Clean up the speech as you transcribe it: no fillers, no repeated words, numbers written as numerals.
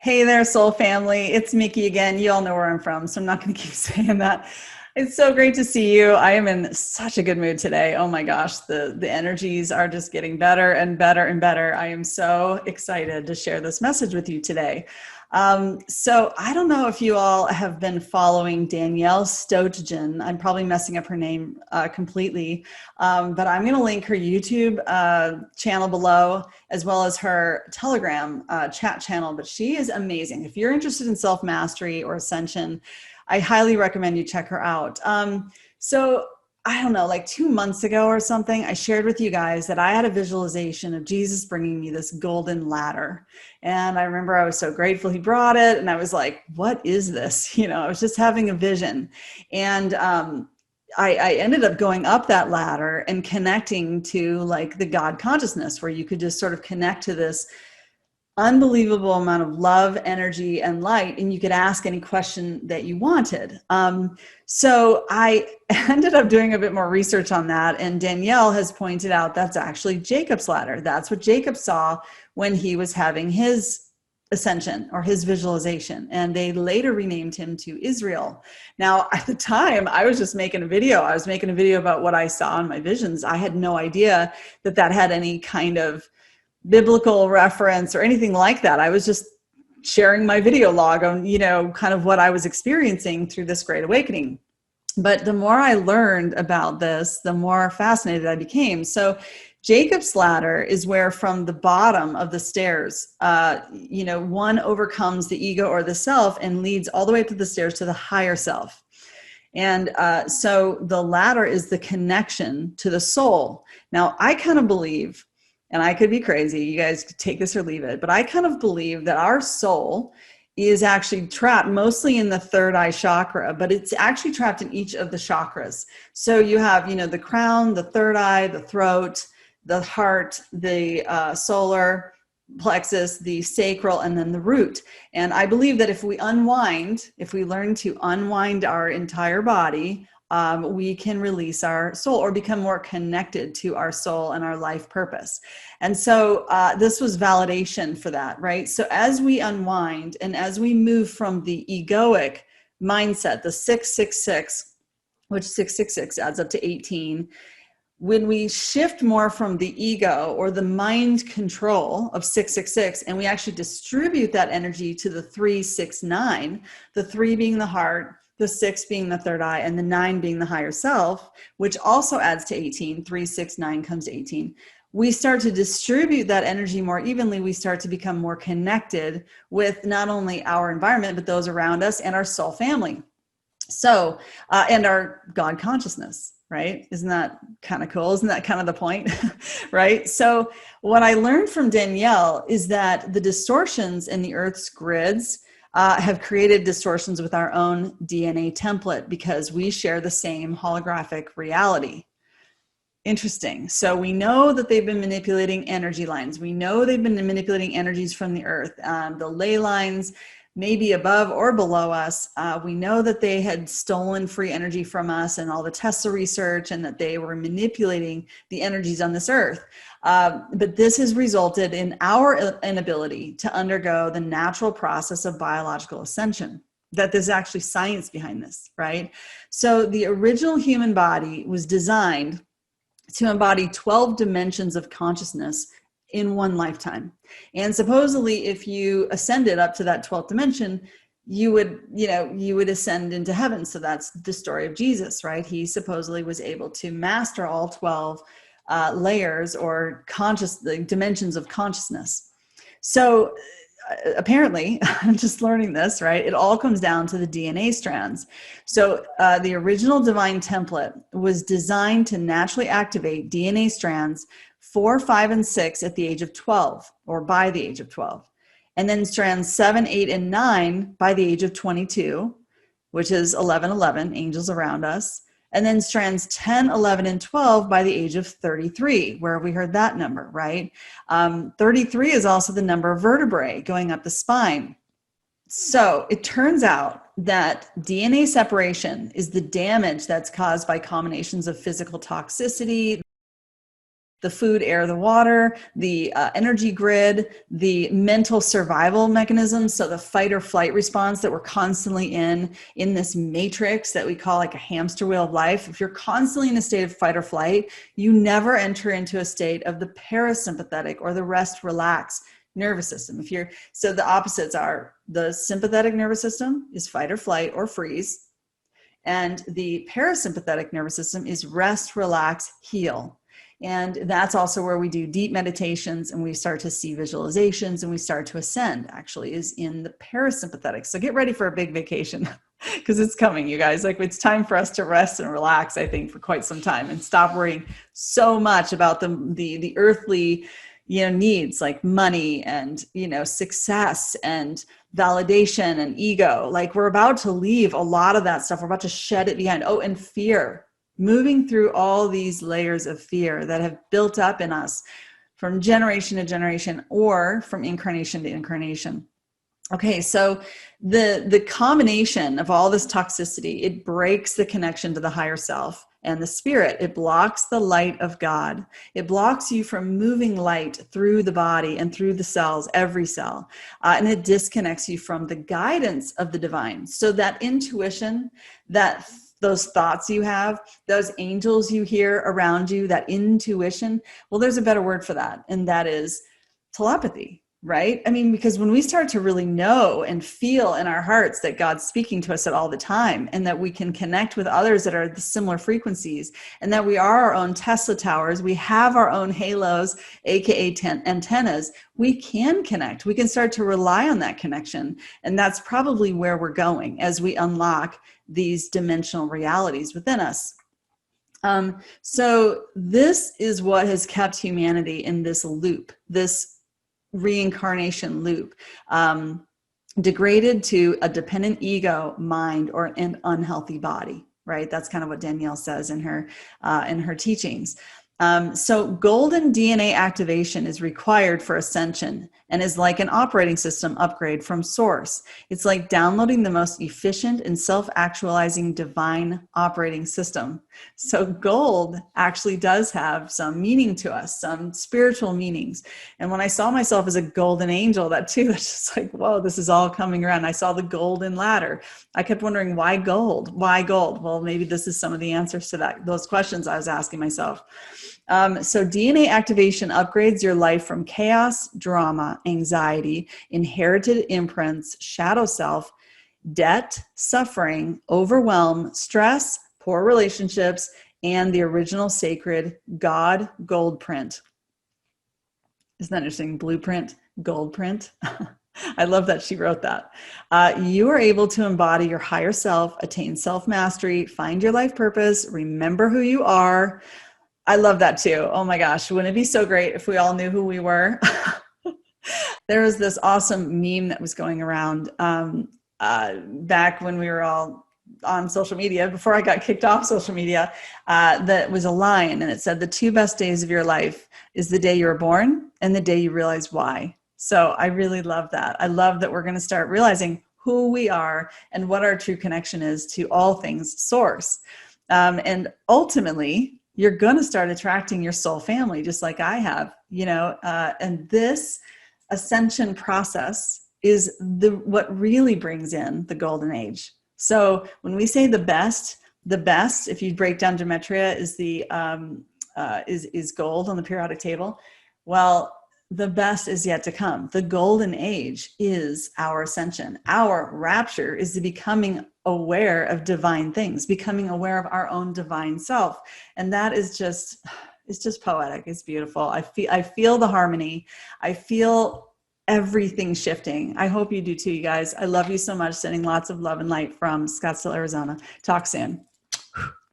Hey there, soul family. It's Mickey again. You all know where I'm from, so I'm not going to keep saying that. It's so great to see you. I am in such a good mood today. Oh my gosh, the energies are just getting better and better and better. I am so excited to share this message with you today. So I don't know if you all have been following Danielle Stotijn. I'm probably messing up her name completely, but I'm going to link her YouTube channel below, as well as her Telegram chat channel. But she is amazing. If you're interested in self-mastery or ascension, I highly recommend you check her out. So I don't know, like 2 months ago or something, I shared with you guys that I had a visualization of Jesus bringing me this golden ladder. And I remember I was so grateful he brought it. And I was like, what is this? You know, I was just having a vision. And I ended up going up that ladder and connecting to like the God consciousness, where you could just sort of connect to this unbelievable amount of love, energy, and light, and you could ask any question that you wanted. So I ended up doing a bit more research on that, and Danielle has pointed out that's actually Jacob's ladder. That's what Jacob saw when he was having his ascension or his visualization, and they later renamed him to Israel. Now, at the time, I was just making a video. I was making a video about what I saw in my visions. I had no idea that that had any kind of biblical reference or anything like that. I was just sharing my video log on, you know, kind of what I was experiencing through this great awakening. But the more I learned about this, the more fascinated I became. So Jacob's ladder is where from the bottom of the stairs, you know, one overcomes the ego or the self and leads all the way up to the stairs to the higher self. And so the ladder is the connection to the soul. Now, I kind of believe, and I could be crazy, you guys could take this or leave it, but I kind of believe that our soul is actually trapped mostly in the third eye chakra, but it's actually trapped in each of the chakras. So you have, you know, the crown, the third eye, the throat, the heart, the solar plexus, the sacral, and then the root. And I believe that if we learn to unwind our entire body, we can release our soul or become more connected to our soul and our life purpose. And so this was validation for that, right? So as we unwind and as we move from the egoic mindset, the 666, which 666 adds up to 18, when we shift more from the ego or the mind control of 666, and we actually distribute that energy to the 369, the 3 being the heart, the 6 being the third eye, and the 9 being the higher self, which also adds to 18, 3, 6, 9 comes to 18. We start to distribute that energy more evenly. We start to become more connected with not only our environment, but those around us and our soul family. So, and our God consciousness, right? Isn't that kind of cool? Isn't that kind of the point, right? So what I learned from Danielle is that the distortions in the Earth's grids have created distortions with our own DNA template because we share the same holographic reality. Interesting. So we know that they've been manipulating energy lines. We know they've been manipulating energies from the Earth, the ley lines, maybe above or below us. We know that they had stolen free energy from us and all the Tesla research, and that they were manipulating the energies on this Earth. But this has resulted in our inability to undergo the natural process of biological ascension, that there's actually science behind this, right? So the original human body was designed to embody 12 dimensions of consciousness in one lifetime. And supposedly if you ascended up to that 12th dimension, you would ascend into heaven. So that's the story of Jesus, right? He supposedly was able to master all 12 layers or the dimensions of consciousness. So apparently, I'm just learning this, right? It all comes down to the DNA strands. So the original divine template was designed to naturally activate DNA strands 4, 5, and 6 at the age of 12, or by the age of 12. And then strands 7, 8, and 9 by the age of 22, which is 11, 11, angels around us. And then strands 10, 11, and 12 by the age of 33, where we heard that number, right? 33 is also the number of vertebrae going up the spine. So it turns out that DNA separation is the damage that's caused by combinations of physical toxicity, the food, air, the water, the energy grid, the mental survival mechanisms. So the fight or flight response that we're constantly in this matrix that we call like a hamster wheel of life. If you're constantly in a state of fight or flight, you never enter into a state of the parasympathetic or the rest, relax nervous system. So the opposites are the sympathetic nervous system is fight or flight or freeze. And the parasympathetic nervous system is rest, relax, heal. And that's also where we do deep meditations and we start to see visualizations and we start to ascend, actually, is in the parasympathetic. So get ready for a big vacation because it's coming, you guys. Like, it's time for us to rest and relax, I think, for quite some time and stop worrying so much about the earthly, needs like money and, success and validation and ego. Like, we're about to leave a lot of that stuff. We're about to shed it behind. Oh, and fear. Moving through all these layers of fear that have built up in us from generation to generation or from incarnation to incarnation. Okay, so the combination of all this toxicity, it breaks the connection to the higher self and the spirit. It blocks the light of God. It blocks you from moving light through the body and through the cells, every cell. And it disconnects you from the guidance of the divine. So that intuition, those thoughts you have, those angels you hear around you, that intuition, well, there's a better word for that. And that is telepathy, right? I mean, because when we start to really know and feel in our hearts that God's speaking to us at all the time and that we can connect with others that are the similar frequencies and that we are our own Tesla towers, we have our own halos, AKA antennas, we can connect. We can start to rely on that connection. And that's probably where we're going as we unlock these dimensional realities within us. So this is what has kept humanity in this loop, this reincarnation loop, degraded to a dependent ego, mind, or an unhealthy body, right? That's kind of what Danielle says in her teachings. So golden DNA activation is required for ascension and is like an operating system upgrade from source. It's like downloading the most efficient and self-actualizing divine operating system. So gold actually does have some meaning to us, some spiritual meanings. And when I saw myself as a golden angel, that's just like, whoa, this is all coming around. I saw the golden ladder. I kept wondering, why gold? Why gold? Well, maybe this is some of the answers to those questions I was asking myself. So DNA activation upgrades your life from chaos, drama, anxiety, inherited imprints, shadow self, debt, suffering, overwhelm, stress, poor relationships, and the original sacred God gold print. Isn't that interesting? Blueprint, gold print. I love that she wrote that. You are able to embody your higher self, attain self-mastery, find your life purpose, remember who you are. I love that too. Oh my gosh. Wouldn't it be so great if we all knew who we were? There was this awesome meme that was going around back when we were all on social media, before I got kicked off social media, that was a line, and it said, the 2 best days of your life is the day you were born and the day you realize why. So I really love that. I love that we're going to start realizing who we are and what our true connection is to all things source. And ultimately, you're going to start attracting your soul family, just like I have, and this ascension process is what really brings in the golden age. So when we say the best, if you break down gematria, is is gold on the periodic table. Well, the best is yet to come. The golden age is our ascension. Our rapture is the becoming aware of divine things, becoming aware of our own divine self. And that is it's just poetic. It's beautiful. I feel the harmony. I feel everything shifting. I hope you do too, you guys. I love you so much. Sending lots of love and light from Scottsdale, Arizona. Talk soon.